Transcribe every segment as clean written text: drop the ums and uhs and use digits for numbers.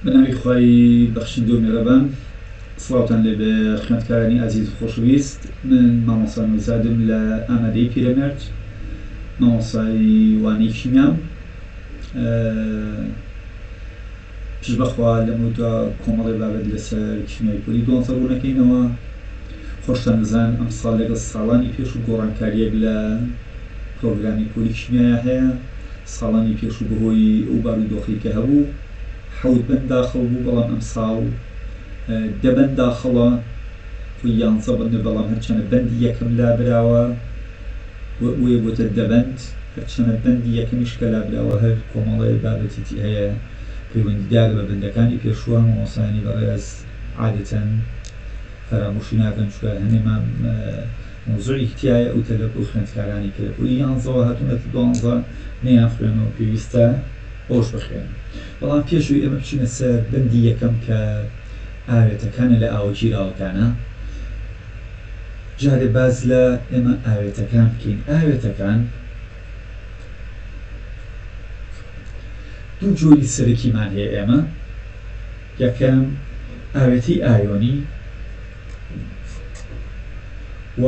بناوی خۆی بەخشندە و میێرەبان سڵاوتان لێ بێ خوێندکارانی ئازیز و خۆشەویست. من مامۆستا نوزادم لە ئامادەی پیرەمێرد، مامۆستای وانەی کیمیام. پشت بەخوا لەمەوتە کۆمەڵی بابەت لەسەر کیمیای پۆلی دۆنزە ڕوونەکەینەوە. خۆشتان دەزان ئەم ساڵ لەگەڵ ساڵانی پێش و گۆڕانکاریەک لە پرۆگرامی پۆلی کیمیایە هەیە. ساڵانی پێش و بەهۆی ئەو بارودۆخی کە هەبوو 7 بەند داخڵ بوو، بەڵام ئەم ساڵ 10 بەند داخڵە، 11 بەندە، بەڵام هەرچەنە بەندی یەکەم لابراوە وێ بۆتە 10 بەند، هەرچەنە بەندی یەکەمیش کە لابراوە هەر کۆمەڵی بابەتێتی هەیە پەیوەندیدار بە بەندەکانی پێشوە. مامۆستایانی بەڕێز عادەتەن فەرامۆشی ناکەن چونکە هەنێمان موزوعی تایە ئەو تەلەپ و خوێندکارانی کە لە پۆلی 11ەوە هاتوونەتە 12 نەیان خوێنەوە پێویستە ئەوش بخوێن. بەڵام پێشووی ئێمە بچینە سەر بەندی یەکەم کە ئاوێتەکانە لە ئاوەگیراوەکانە. جارێ باز لە ئێمە ئاوێتەکان بکەین. ئاوێتەکان دوو جۆری سەرەکیمان هەیە ئێمە. یەکەم ئاوێتی ئایۆنی و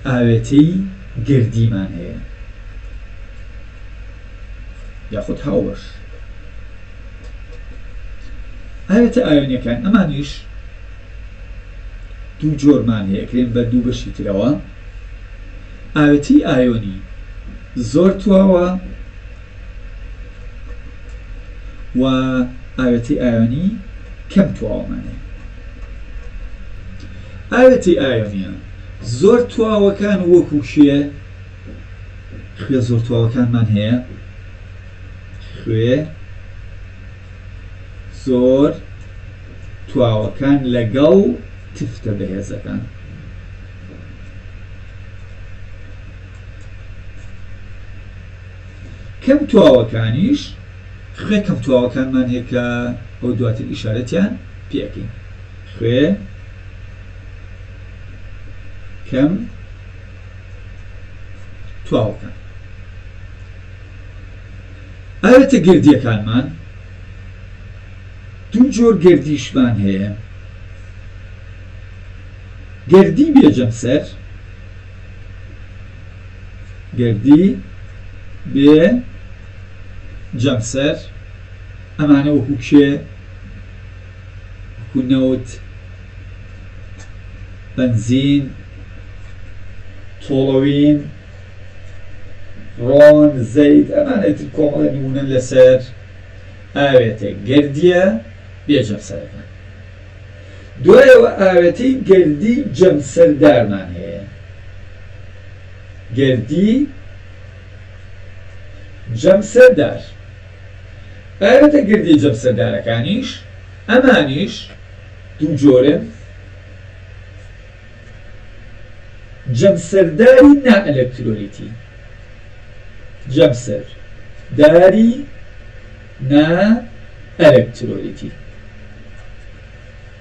ئاوێتەی گردیمان هەیە یاخود هاوبەش. ئاوێتە ئایۆنیەکان ئەمانیش دوو جۆرمان هەیە، کرێن بە دوو بەشی ترەوە. ئاوێتی ئایۆنی زۆر تواوە و ئاوێتی ئایۆنی کەم تواوەمان هەیە. ئاوێتی ئایۆنیە زۆر تواوەکان وەکو شێ خوێ زۆر تواوەکانمان هەیە، خوێ زۆر تواوەکان لەگەڵ تفتە بەهێزەکان. کەم تواوەکانیش خوێ کەم تواوەکانمان هەیە کە ئەو دواتر ئیشارەتیان پێکەین. خوێ کەم تواوەکان. ئاوێتە گردیەکانمان دوو جۆر گردیشمان هەیە. گردی بێجەمسەر، گردی بێجەمسەر، ئەمانە وەکو کێ وەکو نەوت، بەنزین، تۆڵەوین، ڕۆن، زەید، ئەمانەتر کۆمەڵە نمونەن لەسەر ئاوێتە گردیە بێجەمسەرەکان. دوایەوە ئاوێتەی گردی جەمسەردارمان هەیە. گردی جەمسەردار. ئاوێتە گردی جەمسەردارەکانیش ئەمانیش دوو جۆرن. جەمسەرداری نائەلەکترۆلیتی، جەمسەرداری نائەلەکترۆلیتی.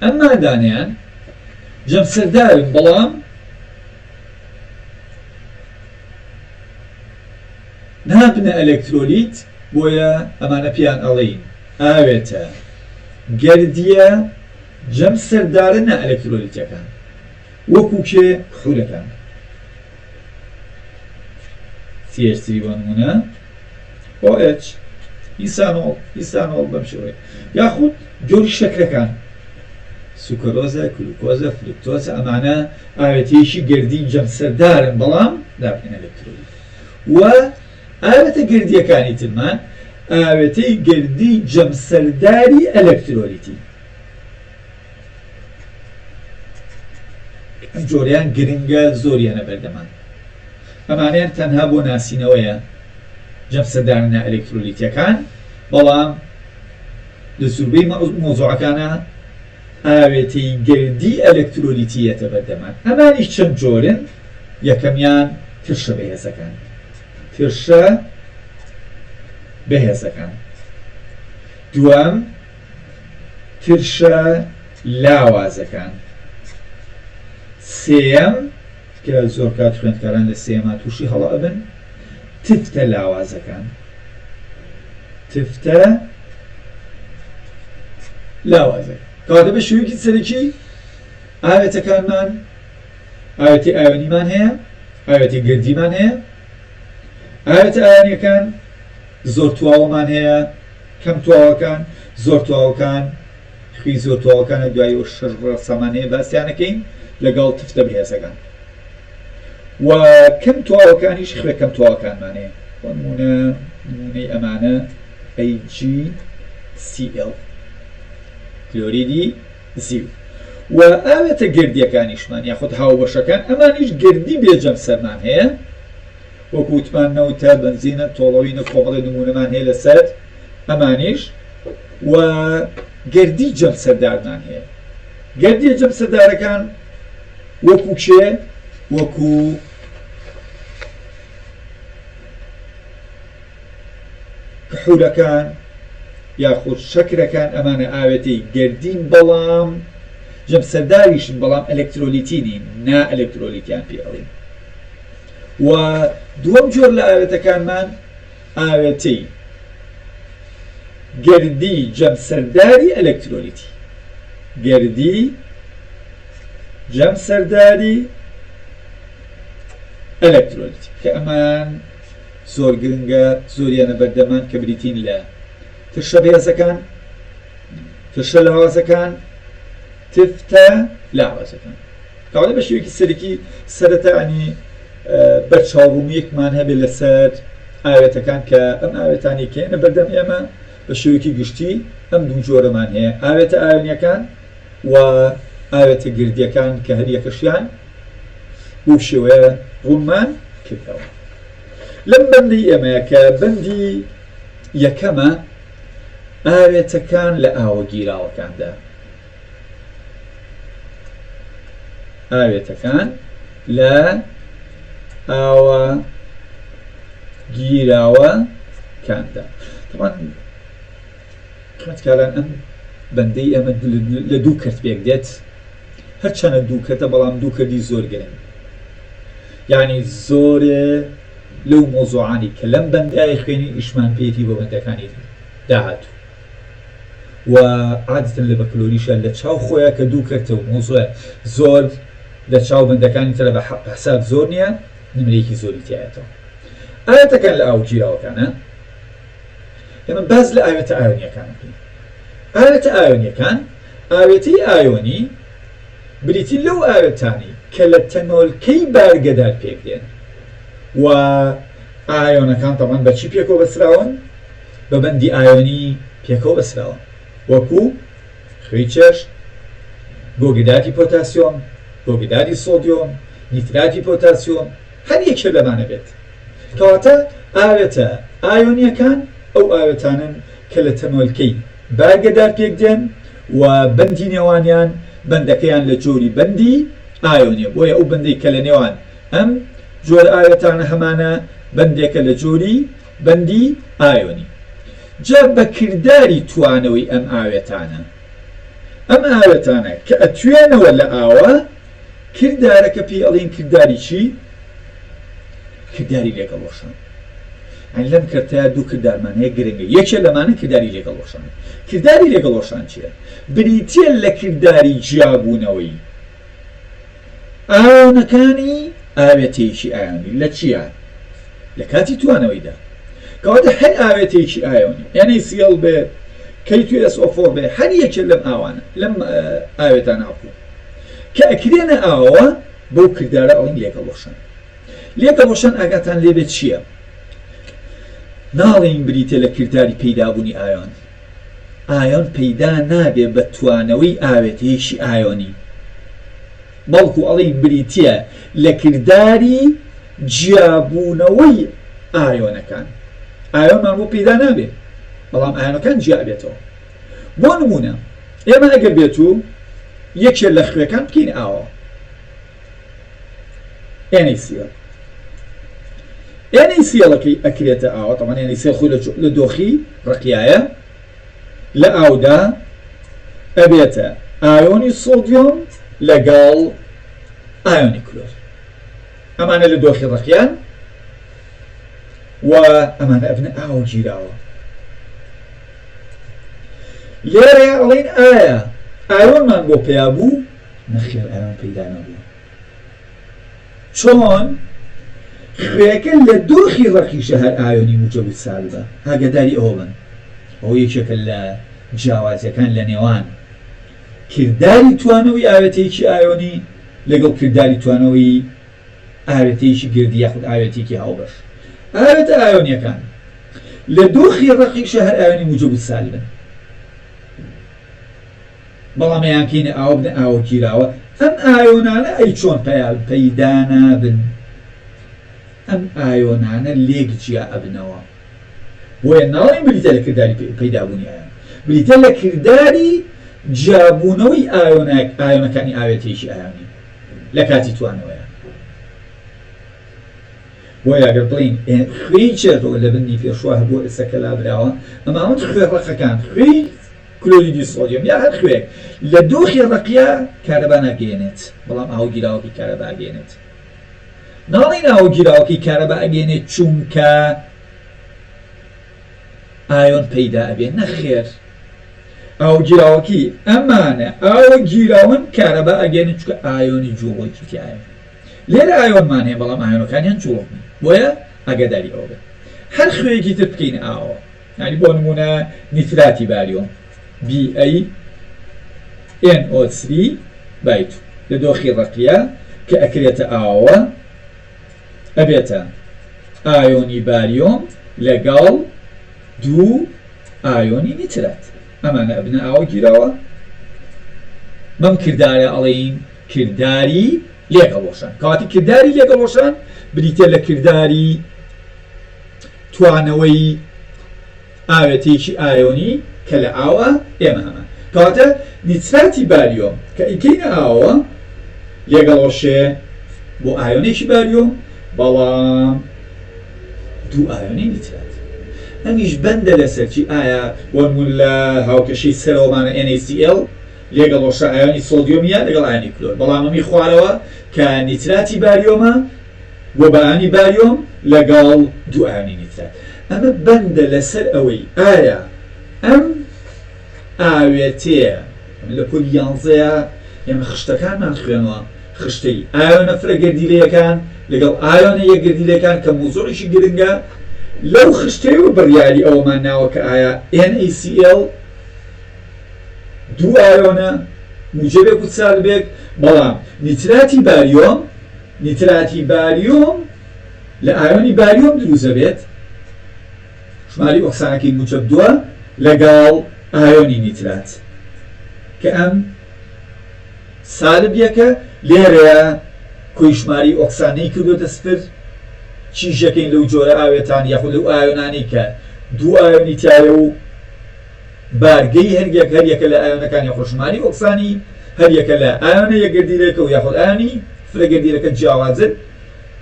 ئەم مادانیان جەمسەردارن بەڵام نابنە ئەلەکترۆلیت، بۆیە ئەمانە پێیان ئەڵێین ئاوێتە گردیە جەمسەردارە نائەلەکترۆلیتەکان، وەکو کێ خولەکان. CH3 بۆ نمونە، OH، ئیسانۆڵ بەم شێوەیە، یاخود جۆری شەکرەکان، سوکۆرۆزە، گلوکۆزە، فروکتۆزە. ئەمانە ئاوێتەیەکی گردی جەمسەردارن بەڵام نابنە ئەلەکترۆلیت. و ئاوێتە گردیەکانی ترمان ئاوێتەی گردی جەمسەرداری ئەلەکترۆلیتی. ئەم جۆریان گرنگە، زۆریانە بەردەمان. ئەمانیان تەنها بۆ ناسینەوەیە جەمسەردار نائەلەکترۆلیتیەکان، بەڵام لە زووربەی مۆزوعەکانە ئاوێتەی گردی ئەلەکترۆلیتیەتە بەردەمان. ئەمانیش چەند جۆرن. یەکەمیان ترشە بەهێزەکان، ترشە بەهێزەکان. دووەم ترشە لاوازەکان. سێەم کە زۆر کات خوێندکاران لە سێما تووشی هەڵە ئەبن، تفتە لاوازەکان. تفتە لاوازەکە کەواتە بە شێوەیەکی سەرەکی ئاوێتەکانمان ئاوێتی ئایۆنیمان هەیە ئاوێتی گردیمان هەیە ئاوێتە ئایۆنیەکان زۆر تواوەمان هەیە کەم تواوەکان زۆر تواوەکان خوی زۆر تواوەکانە دوای ئەو شەش ڕەسەمان هەیە باسییانەکەین لەگەڵ تفتە بەهێزەکان و کەم تواوەکانیش خوێ کەم تواوەکانمان هەیە نمونەی ئەمانە AgCl کلۆریدی زیو و ئاوێتە گردیەکانیشمان یاخود هاوبەشەکان ئەمانیش گردی بێجەم سەرمان هەیە وەکو وتمان نەوتە بنزینە تۆڵەوینە کۆمەڵی نمونەمان هەیە لەسەر ئەمانیش و گردی جەم سەردارمان هەیە گردی جەم سەردارەکان وەکو کێ وەکو کحولەکان یاخود شەکرەکان ئەمانە ئاوێتی گردین بەڵام جەم سەرداریشن بەڵام ئەلێکترۆلیتینین نا ئەلێکترۆلیتیان پێ ئەڵێن و دووەم جۆر لە ئاوێتەکانمان ئاوێتی گردی جەم سەرداری ئەلێکترۆلیتی گردی جەم سەرداری ئەلێکترۆلیتی کە ئەمان زۆر گرنگە زۆریانە بەردەمان کە بریتین لە تشە بێزەکان تشە لاوازەکان تفتە لاوازەکان کەواتە بە شێوەیەکی سەرەکی سەرەتانی بەرچاوبوومیەکمان هەبێت لەسەر ئاوێتەکان کە ئەم ئاوێتانی کێنە بەردەم ئێمە بە شێوەیەکی گشتی ئەم دوو جۆرەمان هەیە ئاوێتە ئاوێنیەکان و ئاوێتە گردیەکان کە هەریەکەشیان بۆ شێوەیە ڕوونمان کردەوە لەم بەندی ئێمەیە کە بەندی یەکەمە ئاوێتەکان لە ئاوە گیراوەکاندا ئاوێتەکان لە ئاوە گیراوەکاندا طبعاً خەتکاران ئەم بەندەی ئەمە لە دوو کەرت پێک دێت هەرچەنە دوو کەرتە بەڵام دوو کەردی زۆر گرنگ یعنی زۆرێ لەو مۆزوعانی کە لەم بەندای خوێنی ئیشمان پێێتی بۆ بەندەکانی داهاتوو و عادەتەن لە بەکلۆریشە لە چاو خۆیە کە دوو کەرتە و مۆزوع زۆر لە چاو بەندەکانی ترە بە حساب زۆر نییە نمرەیەکی زۆری تایەتەوە ئاوێتەکان لە ئاو گیراوەکانە ئێمە باز لە ئاوێتە ئایۆنیەکان بکەین ئاوێتە ئایۆنیەکان ئاوێتەی ئایۆنی بریتی لەو ئاوێتانی کە لە تەنۆلکەی بارگەدار پێک دێن و ئایۆنەکان تەمان بەچی پێکەوە بەسراون بە بەندی ئایۆنی پێکەوە بەسراون وەکو خوێی چەشت گۆگداتی پۆتاسیۆم گۆگداتی سۆدیۆم نیتراتی پۆتاسیۆم هەر یەکێ لەمانە بێت کەواتە ئاوێتە ئایۆنیەکان ئەو ئاوێتانن کە لە تەنۆلکەی بارگەدار پێک دێن و بەندی نێوانیان بەندەکەیان لە جۆری بەندی ئایۆنیە بۆیە ئەو بەندەی کە لە نێوان ئەم جۆر ئاوێتانە هەمانە بەندێکە لە جۆری بەندی ئایۆنی جا بە کردداری توانەوەی ئەم ئاوێتانە ئەم ئاوێتانە کە ئەتوێنەوە لە ئاوە کردارەکە پێی ئەڵێن کردداری چی؟ کردداری لێگەڵۆشان لەم کردتەیە دوو کردارمان هەیە گرنگە یەکێ لەمانە کردداری لێگەڵۆشان کردداری لێگەڵۆشان چییە؟ بریتە لە کردداری جیابوونەوەی ئایۆنەکانی ئاوێتەیەکی ئایۆنی لە چیە؟ لە کاتی توانەوەیدا کەواتە هەر ئاوێتەیەکی ئایۆنی NaCl بێ K2SO4 بێ هەر یەکێ لەم ئاوانە لەم ئاوێتانە ئەپوو کە ئەکرێنە ئاوە بەو کردارە ئەڵین لێگەڵۆشان لێگەڵۆشان ئاگاتان لێبێت چییە؟ ناڵێن بریتە لە کردداری پەیدابوونی ئایۆن ئایۆن پەیدا نابێ بە توانەوەی ئاوێتەیەکی ئایۆنی بەڵکو ئەڵێن بریتە لە کردداری جیابوونەوەی ئایۆنەکان ئایۆنمان بۆ پەیدا نابێ بەڵام ئایۆنەکان جیابێتەوە بۆ نمونە ئێمە ئەگەر بێت و یەکێ لە خوێەکان بکەین ئاوە NaCl-ەکەی ئەکرێتە ئاوە تەمان NaCl خۆی لە دۆخی ڕقیایە لە ئاودا ئەبێتە ئایۆنی سۆدیۆم لەگەڵ ئایۆنی کلۆر ئەمانە لە دۆخی ڕقیان و ئەمانە ئەبنە ئاوە گیراوە لێرە ئەڵێن ئایا ئایۆنمان بۆ پێیا بوو؟ نەخێر ئایۆن پەیدا نەبوو. چۆن؟ خوێەکە لە دۆخی ڕەقیشە هەر ئایۆنی موجەب سالبە. ئاگاداری ئەوە بن. ئەوە یەکێکە لە جیاوازیەکان لە نێوان کردداری توانەوەی ئاوێتەیەکی ئایۆنی لەگەڵ کردداری توانەوەی ئاوێتەیەکی گردی یاخود ئاوێتێکی هاوبەش. ئاوێتە ئایۆنیەکان لە دۆخی ڕەقیشە هەر ئایۆنی موجەب سالبن. بەڵام یانکەینە ئاوە بدە ئاوە گیراوە ئەم ئایۆنانە ئەی چۆن پەیدا نابن؟ ئەم ئایۆنانە لێک جیا ئەبنەوە. بۆیە ناڵێن بریتە لە کردداری پەیدابوونی ئایۆن، بریتە لە کردداری جیابوونەوەی ئایۆنەکانی ئاوێتەیەکی ئایۆنی لە کاتی توانەوەیە. بۆیە ئەگەر بڵین خوێی چێتەوە لە بنی پێشوا بۆ ئێسەکە لابراوە، ئەمە ئەوەند خوێ ڕەقەکان خوێی کلۆریدی سۆدیۆم یا هەر خوێک لە دۆخی ڕەقیە کارەبا ناگەێنێت، بەڵام ئاوگیراوەکی کارەبا ئەگەێنێت. ناڵێن ئاوگیراوەکی کارەبا ئەگەێنێت چونکە ئایۆن پەیدا ئەبێت. نەخێر، ئاوگیراوەکی ئەمانە ئاوە گیراون کارەبا ئەگەێنێت چونکە ئایۆنی جوڵۆکی تایە. لێرە ئایۆنمان هەیە بەڵام ئایۆنەکانیان جوڵۆک نین. بۆیە ئاگاداری ئەوە بێت. هەر خوێیەکی تر بکەین ئاوە، یعنی بۆ نمونە نیتراتی باریۆم BaNO3 بایت لە دۆخی ڕەقیە کە ئەکرێتە ئاوە ئەبێتە ئایۆنی باریۆم لەگەڵ دوو ئایۆنی نیترات. ئەمانە ئەبنە ئاوە گیراوە. مەم کردارە ئەڵێین کردداری لێگەڵۆشان. کاتی کردداری لێگەڵۆشان بریتە لە کردداری توانەوەی ئاوێتێکی ئایۆنی کە لە ئاوە ئێمە هەمان. کاتە نیتراتی باریۆم کە ئیکەینە ئاوە لێگەڵۆشێ بۆ ئایۆنێکی باریۆم، بەڵام دوو ئایۆنی نیترات. ئەمیش بەندە لەسەرچی ئایا وەنمون لە هاوکەشەی سەرەوەمانە NaCl لێگەڵۆشە ئایۆنی سۆدیۆمیە لەگەڵ ئایۆنی کلۆر، بەڵام ئەمی خوارەوە کە نیتراتی باریۆمە بۆ بەیانی باریۆم لەگەڵ دوو ئایۆنی نیترات. ئەمە بەندە لەسەر ئەوەی ئایا ئەم ئاوێتەیە لە پۆلی 11 ئێمە خشتەکانمان خوێنەوە، خشتەی ئایۆنە فرەگەردیلەکان لەگەڵ ئایۆنە یەکگردیلەکان کە موزوعیشی گرنگە. لەو خشتەیەوە بڕیاری ئەومان ناوە کە ئایا NaCl دوو ئایۆنە موجەبێک و سالبێک، بەڵام نیتراتی باریۆم لە ئایۆنی باریۆم دروزە بێت، ژماری ئۆکسانەکەی موجەب دووە لەگەڵ ئایۆنی نیترات کە ئەم سالبیەکە لێرەیە کۆیشماری ئۆکسانەی کردوتە سفر. چیژەکەین لەو جۆرە ئاوێتان یاخود لەو ئایۆنانی کە دوو ئایۆنی تایە و بارگەی هەریەکە لە ئایۆنەکان یاخود ژماری ئۆکسانی هەریەکە لە ئایۆنە یەکگردیلەکە و یاخود ئایۆنی فرەگەردیلەکە جیاوازن.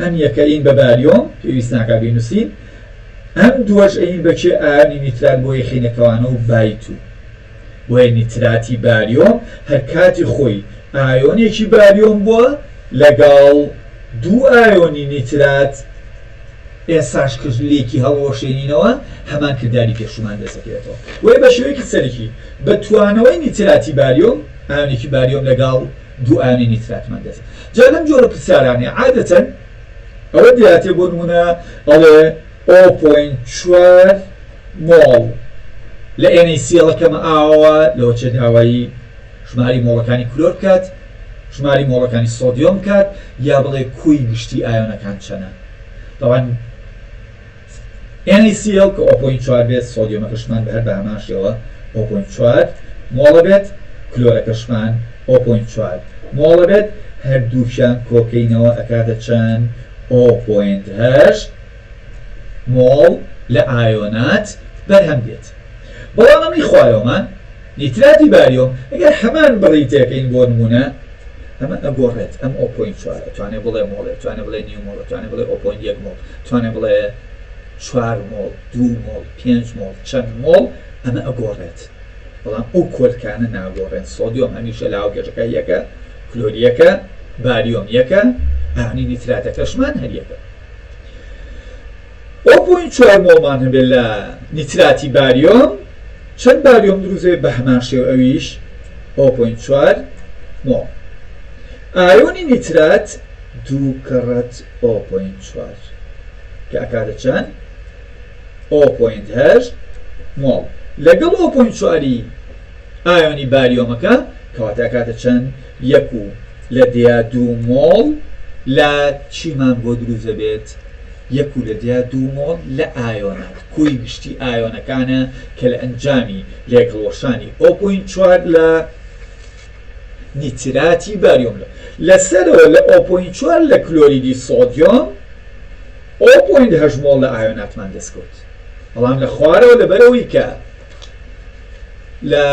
ئەم یەکەین بە باریۆم پێویست ناکا بینوسین، ئەم دووەش ئەین بەچێ ئایۆنی نیترات بۆ یەخینەکەوانە و بایتو. بۆیە نیتراتی باریۆم هەر کاتی خۆی ئایۆنێکی باریۆم بووە لەگەڵ دوو ئایۆنی نیترات ئێساش کردلێکی هەڵۆشێنینەوە هەمان کردداری پێشومان دەسەکرێتەوە. وەی بە شێوەیەکی سەرەکی بە توانەوەی نیتراتی باریۆم ئایۆنێکی باریۆم لەگەڵ دوو ئایۆنی نیتراتمان دەست. جا لەم جۆرە پرسیارانەیە عادەتەن ئەوە دیاتێ بۆ نمونە ئەڵێ 0.4 مۆڵ لە NaCl-ەکەمە ئاوە لەوە چێ داوایی ژماری مۆڵەکانی کلۆر بکات، ژماری مۆڵەکانی سۆدیۆم بکات، یا بڵێ کوی گشتی ئایۆنەکان چەنە. دەوان NaCl کە 0.4 بێت سۆدیۆمەکەشمان بە هەر بە هەمان شێوە 0.4 مۆڵە بێت، کلۆرەکەشمان 0.4 مۆڵە بێت، هەردووشیان کۆکەینەوە ئەکاتە چەند 0.8 مۆڵ لە ئایۆنات بەرهەم دێت. بەڵام ئەمی خوایۆمان نیتراتی باریۆم ئەگەر هەمان بڕیتەکەین بۆ نمونە ئەمە ئەگۆڕێت. ئەم 0.4 توانێت بڵێ مۆڵێ، توانێت بڵێ نیو مۆڵ، توانێت بڵێ 0.1 مۆڵ، توانێت بڵێ 4 مۆڵ، 2 مۆڵ، 5 مۆڵ، چەند مۆڵ، ئەمە ئەگۆڕێت. بەڵام ئەو کۆلکانە ناگۆڕێن. سۆدیۆم هەمیشە لە هاوکێشەکە یەکە، کلۆریەکە، باریۆم یەکە، ئایۆنی نیتراتەکەشمان هەر یەکە. 0.4 مۆڵمان هەبێت لە نیتراتی باریۆم، چەند باریۆم دروزێ بە هەمان شێو ئەویش 0.4 مۆڵ. ئایۆنی نیترات 2 کەڕەت 0.4 کە ئەکاتە چەند 0.8 مۆڵ لەگەڵ 0.4 ئایۆنی باریۆمەکە کەواتە ئەکاتە چەند 1/2 مۆڵ لە چیمان بۆ دروزە بێت 1/2 مۆڵ لە ئایۆنات کوی گشتی ئایۆنەکانە کە لە ئەنجامی لێکڵۆشانی 0.4 لە نیتراتی باریۆم لەسەرەوە لە 0.4 لە کلۆریدی سۆدیۆم 0.8 مۆڵ لە ئایۆناتمان دەستکەوت. بەڵام لە خوارەوە لەبەرەوەی کە لە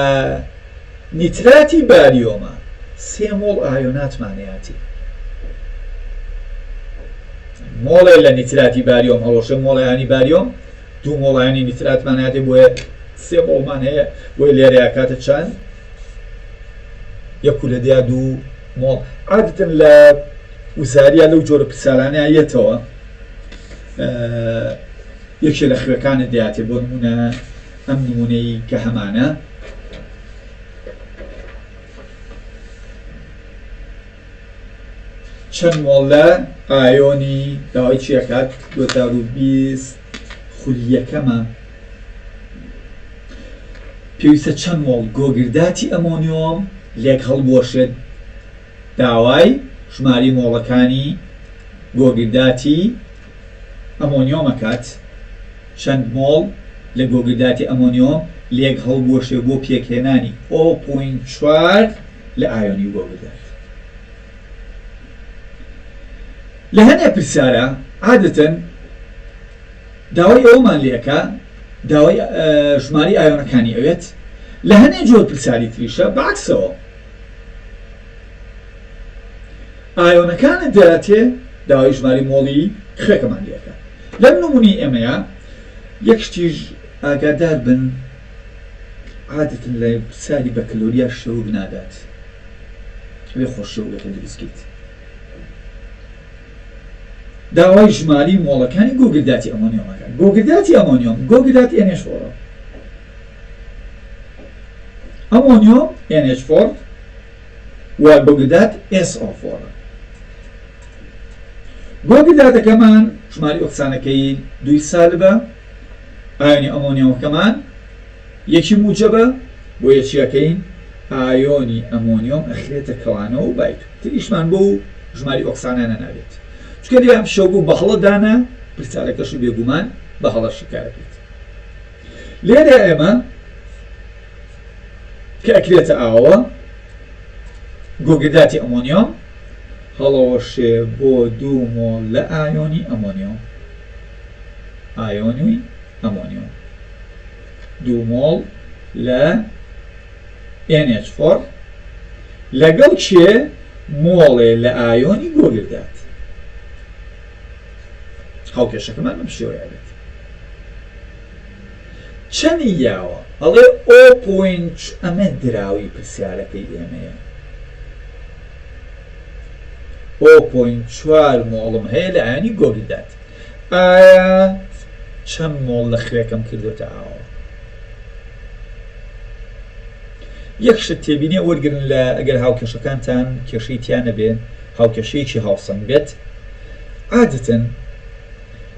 نیتراتی باریۆمە 3 مۆڵ ئایۆناتمانەیەتی مۆڵێ لە نیتراتی باریۆم هەڵۆشە مۆڵیانی باریۆم 2 مۆڵیانی نیتراتمانەیەتی بۆیە 3 مۆڵمان هەیە بۆی لێرە کاتە چەند 1/2 مۆڵ. عادەتەن لە وزاریە لەو جۆرە پرسیارانەیەتەوە یەکێ لە خوێەکانت دەیاتێ بۆ نمونە ئەم نمونەی کە هەمانە چەند مۆڵ لە ئایۆنی داوای چیەکات 20 خولیەکەمە پێویستە چەند مۆڵ گۆگرداتی ئەمۆنیۆم لێک هەڵبۆشێت داوای ژماری مۆڵەکانی گۆگرداتی ئەمۆنیۆمەکات چەند مۆڵ لە گۆگرداتی ئەمۆنیۆم لێک هەڵبۆشێ بۆ پێکهێنانی 0.4 لە ئایۆنی گۆگردات. لە هەندێک پرسیارە عادەتەن داوای ئەومان لێکە داوای ژماری ئایۆنەکانی ئەوێت لە هەندێک جۆر پرسیاری تریشە بەعکسەوە ئایۆنەکانت دەاتێ داوای ژماری مۆڵی خوێکەمان لێکە. لەم نمونی ئێمەیە یەک شتیش ئاگادار بن عادەتەن لە پرسیاری بە کەلۆریا شەو بنادات وێ خۆشەوگەکە دروستکەیت داوای ژماری مۆڵەکانی گۆگرداتی ئەمۆنیۆمەکان گۆگرداتی ئەمۆنیۆم گۆگرداتی NH4 ئەمۆنیۆم NH4 و گۆگردات SO4 گۆگرداتەکەمان ژماری ئۆکسانەکەی 2 سالبە ئایۆنی ئەمۆنیۆمەکەمان یەکی موجبە بۆ یەکیەکەین ئایۆنی ئەمۆنیۆم ئەخرێتە کەوانەوە و بایت تریشمان بۆ ژماری ئۆکسانانە نابێت چکە دیام شەوبوو بە هەڵەدانە پرسیارەکەشی بێگومان بە هەڵە شکارەکەیت. لێرە ئێمە کە ئەکرێتە ئاوە گۆگرداتی ئەمۆنیۆم هەڵەوەشێ بۆ 2 مۆڵ لە ئایۆنی ئەمۆنیۆم ئایۆنی ئەمۆنیۆم 2 مۆڵ لە NH4 لەگەڵ چێ مۆڵێ لە ئایۆنی گۆگردات هاوکێشەکەمان بەم شێوەیە بێت. چەندی یاوە ئەڵێ ئەمە دراوی پرسیارەکەی ئێمەیە 0.4 مۆڵم هەیە لە ئایۆنی گۆگردات ئایا چەند مۆڵ لە خوێکەم کردوتە ئاوە. یەک شت تێبینێ وەرگرن لە ئەگەر هاوکێشەکانتان کێشەی تیانە بێن هاوکێشەیەکی هاوسەنگ بێت عادەتەن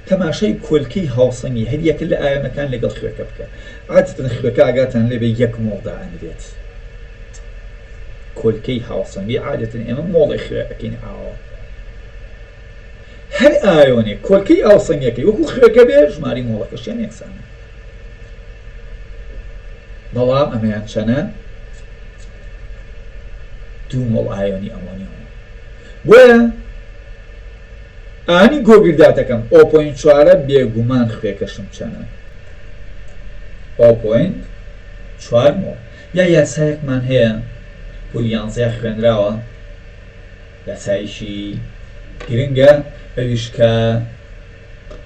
تەماشای کۆلکەی هاوسەنگی هەریەکە لە ئایۆنەکان لەگەڵ خوێکە بکە عادەتەن خوێکە ئاگاتان لێبێ 1 مۆڵ دائەنرێت کۆلکەی هاوسەنگی عادەتەن ئێمە مۆڵی خوێکەکەین ئاوە هەر ئایۆنێک کۆلکەی هاوسەنگەکەی وەکو خوێکە بێ ژماری مۆڵەکەشیان یەکسانە بەڵام ئەمەیان چەنە 2 مۆڵ ئایۆنی ئەمۆنیۆم بۆیە ئانی گۆگرداتەکەم 0.4 بێگومان خوێکەشم چەنە 0.4 مۆڵ. یا یاسایەکمان هەیە بۆ 11 خوێنراوە یاسایشی گرنگە ئەویش کە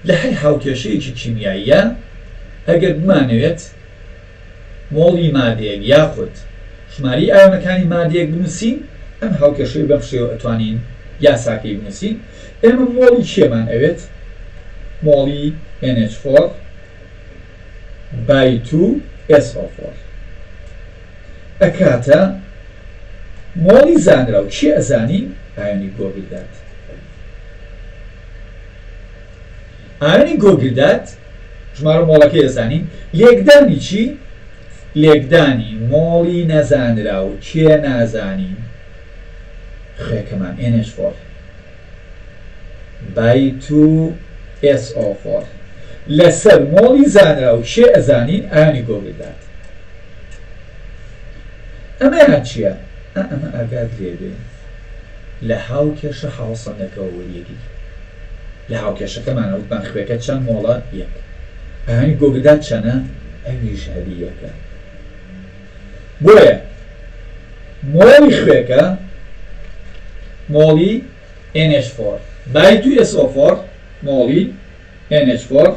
لە هەر هاوکێشەیەکی کیمیاییە ئەگەر بمانەوێت مۆڵی مادەیەک یاخود ژماری ئایۆنەکانی مادەیەک بنووسین ئەم هاوکێشەی بەم شێوە ئەتوانین یاساکەی بنووسین ئێمە مۆڵی چێمان ئەوێت مۆڵی NH4 by 2 SO4 ئەکاتە مۆڵی زانرا و چی ئەزانی ئایۆنی گۆگردات. ئایۆنی گۆگردات ژمارە مۆڵەکەی ئەزانین. لێکدانی چی؟ لێکدانی مۆڵی نەزانرا و چیە نازانین خوێکەمان NH4 by 2SO4 لەسەر مۆڵی زانرا و چێ ئەزانین ئایۆنی گۆگردات. ئەمەیان چییە؟ ئەمە ئاگات لێبێ لە هاوکێشە هاوسەنگەکەەوە وەریەگی لە هاوکێشەکەمانە وتمان خوێکە چەند مۆڵە یەک. ئایۆنی گۆگردات چەنە؟ ئەویش هەری یەکە. بۆیە مۆڵی خوێکە مۆڵی NH4 by 2SO4 مۆڵی NH4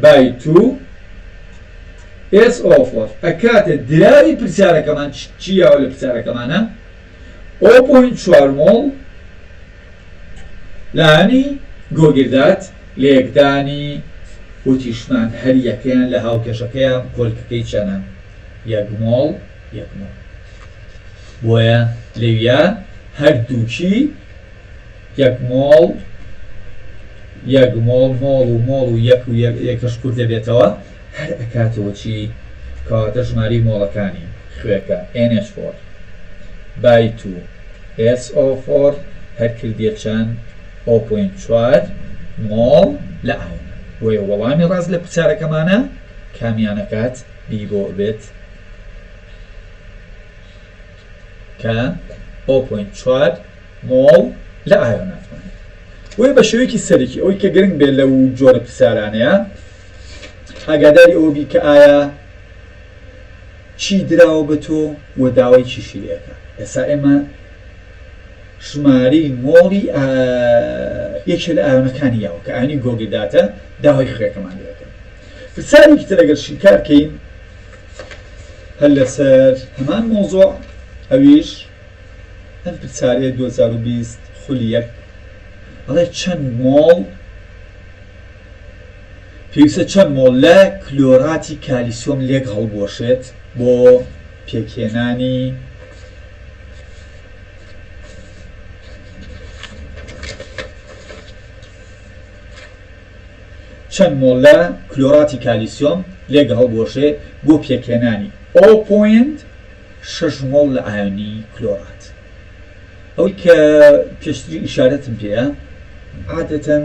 by 2SO4 ئەکاتە دراوی پرسیارەکەمان چیاوە لە پرسیارەکەمانە 0.4 مۆڵ لانی گۆگردات لێکدانی وتیشمان هەر یەکەیان لە هاوکێشەکەیان کۆلکەکەی چەنە؟ یەک مۆڵ یەک مۆڵ. بۆیە لەویە هەردووچی یەک مۆڵ یەک مۆڵ مۆڵ و مۆڵ و یەک و یەکەش کورت دەبێتەوە هەر ئەکاتەوە چی؟ کەواتە ژماری مۆڵەکانی خوێکە NH4 by 2SO4 هەر کردیە چەند؟ 0.4 مۆڵ لە ئایۆن. بۆیە وەڵامی ڕاست لە پرسیارەکەمانە کامیانەکات بی بۆ بێت کە 0.4 مۆڵ لە ئایۆناتمانێت. وی بە شێوەیەکی سەرەکی ئەوەی کە گرنگ بێت لەو جۆرە پرسیارانەیە ئاگاداری ئەوە بی کە ئایا چی دراوە بە تۆ و داوای چیشی لێەکە. ئێستا ئێمە ژماری مۆڵی یەکێ لە ئایۆنەکانی یاوە کە ئایۆنی گۆگرداتە داوای خوێکەمان لێەکەن. پرسیارێکی تر ئەگەر شیکار بکەین هەر لەسەر هەمان مۆزۆع ئەویش ئەم پرسیارەیە 2020 خولی یەک ئەڵێ چەند مۆڵ پێویستە چەند مۆڵ لە کلۆراتی کالیسیۆم لێک هەڵبۆشێت بۆ پێکهێنانی چەند مۆڵ لە کلۆراتی کالیسیۆم لێک هەڵبۆشێ بۆ پێکهێنانی 0.6 مۆڵ لە ئایۆنی کلۆرات. ئەوەی کە پێشتری ئیشارەتم پێە عادەتەن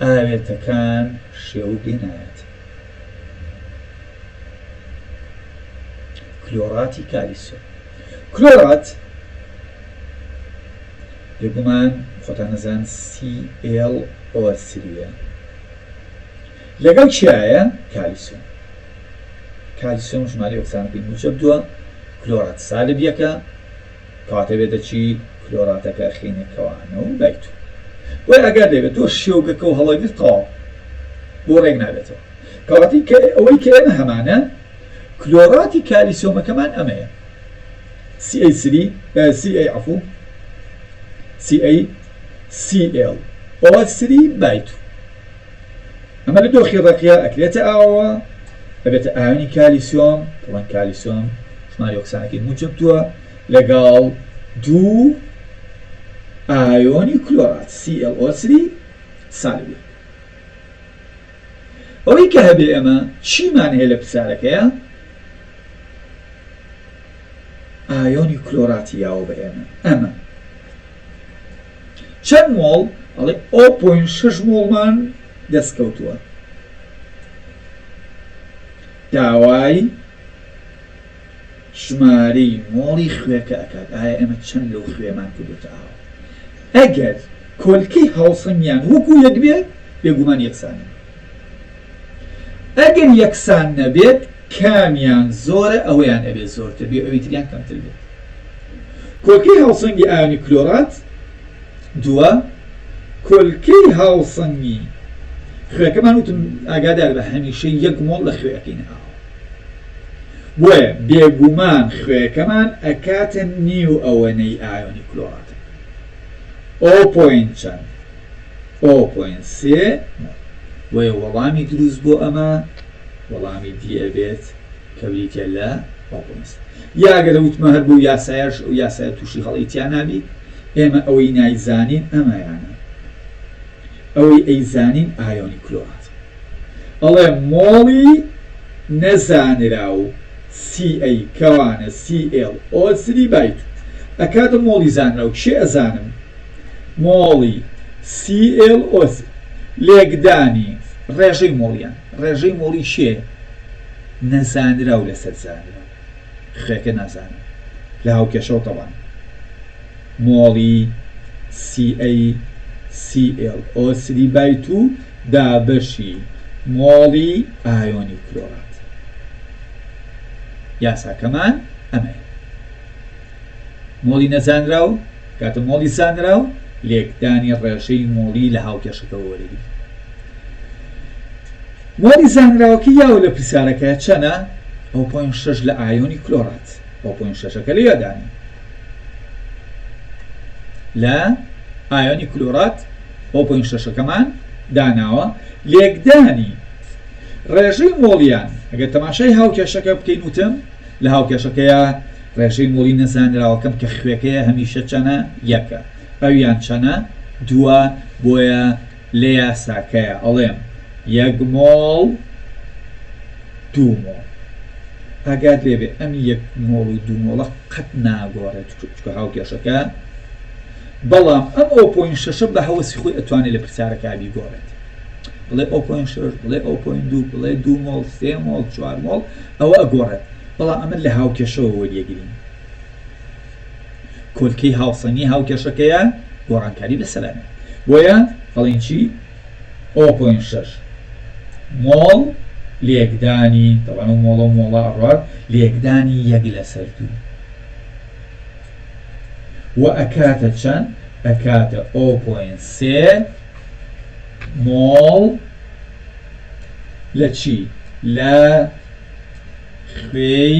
ئاوێتەکان شێوە بێنایەت. کلۆراتی کالیسیۆم کلۆرات بێگومان خۆتان نەزان ClO3 لەگەڵ چیایە؟ کالیسیۆم. کالیسیۆم ژماری ئۆکسانەکەی موجب دووە کلۆرات سالب یەکە کاتە بێتە چی؟ کلۆراتەکە خینێکەوانە و بایت. بۆی ئەگەر لێبێت تۆ شێوگەکە و هەڵەگرتەوە بۆ ڕێک نابێتەوە. کەواتی ئەوەی کە ئێمە هەمانە کلۆراتی کالیسیۆمەکەمان ئەمەیە CaCl3 بایت. ئەمە لە دۆخی ڕێقیە ئەکرێتە ئاوە ئەبێتە ئایۆنی کالیسیۆم پڵەن کالیسیۆم ژماری ئۆکسانەکەی موجب دووە لەگەڵ دوو ئایۆنی کلۆرات ClO3 سالب. ئەوەی کە هەبێ ئەمە چیمان هەیە لە پرسیارەکەیە؟ ئایۆنی کلۆراتی یاوە بە ئێمە چەند مۆڵ؟ ئەڵێ 0.6 مۆڵمان دەستکەوتووە. داوای ژمارەی مۆڵی خوێکە ئەکات ئایا ئێمە چەند لەو خوێمان کردوتە ئاوە. ئەگەر کۆلکەی هاوسەنگیان وەکو یەک بێت بێگومان یەکسانە. ئەگەر یەکسان نەبێت کامیان زۆرە ئەوەیان ئەبێت زۆرتر بێ ئەوەی تریان کەمتر بێت. کۆلکەی هاوسەنگی ئایۆنی کلۆرات دووە کۆلکەی هاوسەنگی خوێکەمان وتم ئاگادار بە هەمیشە یەک مۆڵ لە خوێەکەین ئاوە. بۆیە بێگومان خوێەکەمان ئەکاتە نیو ئەوەنەی ئایۆنی کلۆراتە 0.3 مۆڵ. بۆیە وەڵامی دروست بۆ ئەمە وەڵامی دیەبێت کە بریتە لە ئۆپۆینس. یاگەر وتمە هەر بۆ یاسایش ئەو یاسایە تووشی هەڵیتیان نابی ئێمە ئەوەی نایزانین ئەمەیانە ئەوەی ئەیزانین ئایۆنی کلۆرات ئەڵێ مۆڵی نەزانرا و CA کەوانە ClO3 بایت ئەکاتە مۆڵی زانرا و کێ ئەزانم مۆڵی ClO3 لێکدانی ڕێژەی مۆڵیان ڕێژەی مۆڵی شێ نەزانرا و لەسەر زانرا خێکە نازانم لە هاوکێشەوە تەوان مۆڵی ClO3 بایت و دابەشی مۆڵی ئایۆنی کلۆرات یاساکەمان ئەمەیە مۆڵی نەزانرا و کاتە مۆڵی زانرا و لێکدانی ڕێژەی مۆڵی لە هاوکێشەکەەوە وەرەگری مۆڵی زانراوەکە یاوە لە پرسیارەکە چەنە 0.6 لە ئایۆنی کلۆرات 0.6ەکە لە یادانی لە ئایۆنی کلۆرات 0.6ەکەمان داناوە لێکدانی ڕێژەی مۆڵیان ئەگەر تەماشای هاوکێشەکە بکەین وتم لە هاوکێشەکەیە ڕێژەی مۆڵی نەزانراوەکەم کە خوێکەیە هەمیشە چەنە یەکە ئەویان چەنە دووە بۆیە لە یاساکەیە ئەڵێم 1 مۆڵ 2 مۆڵ ئاگات لێبێ ئەم 1 مۆڵ و 2 مۆڵە قەت ناگۆڕێت چکە هاوکێشەکە بەڵام ئەم 0.6 بە هەوەسی خۆی ئەتوانێت لە پرسیارەکە بیگۆڕێت بڵێ 0.6 بڵێ 0.2 بڵێ 2 مۆڵ 3 مۆڵ 4 مۆڵ ئەوە ئەگۆڕێت بەڵام ئەمە لە هاوکێشەوە وەریەگرین کۆلکەی هاوسەنی هاوکێشەکەیە گۆڕانکاری بەسەرانێ بۆیە ئەڵێن چی 0.6 مۆڵ لێکدانی تەوانە مۆڵە و مۆڵە ئەڕوات لێکدانی 1 لەسەر 2 و ئەکاتە چەند ئەکاتە 0.3 مۆڵ لە چی لە خوێی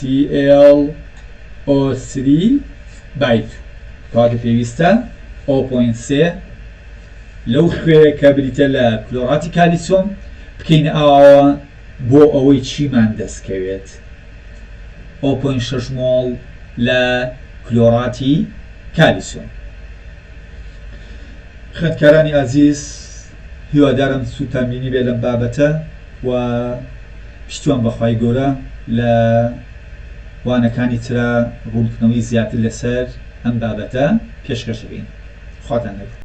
ClO3 بایت کاتە پێویستە 0.3 لەو خوێ کە بریتە لە کلۆراتی کالیسۆم بکەین ئاوە بۆ ئەوەی چیمان دەستکەوێت 0.6 مۆڵ لە کلۆراتی کالیسۆم. خوێندکارانی ئازیز هیوادارم سوتامبینی بێ لەم بابەتە و پشتیوان بەخوای گەورە لە وانەکانی ترە ڕوونکردنەوەی زیاتر لەسەر ئەم بابەتە پێشکەش بکەین. خواتان لەگەڵ.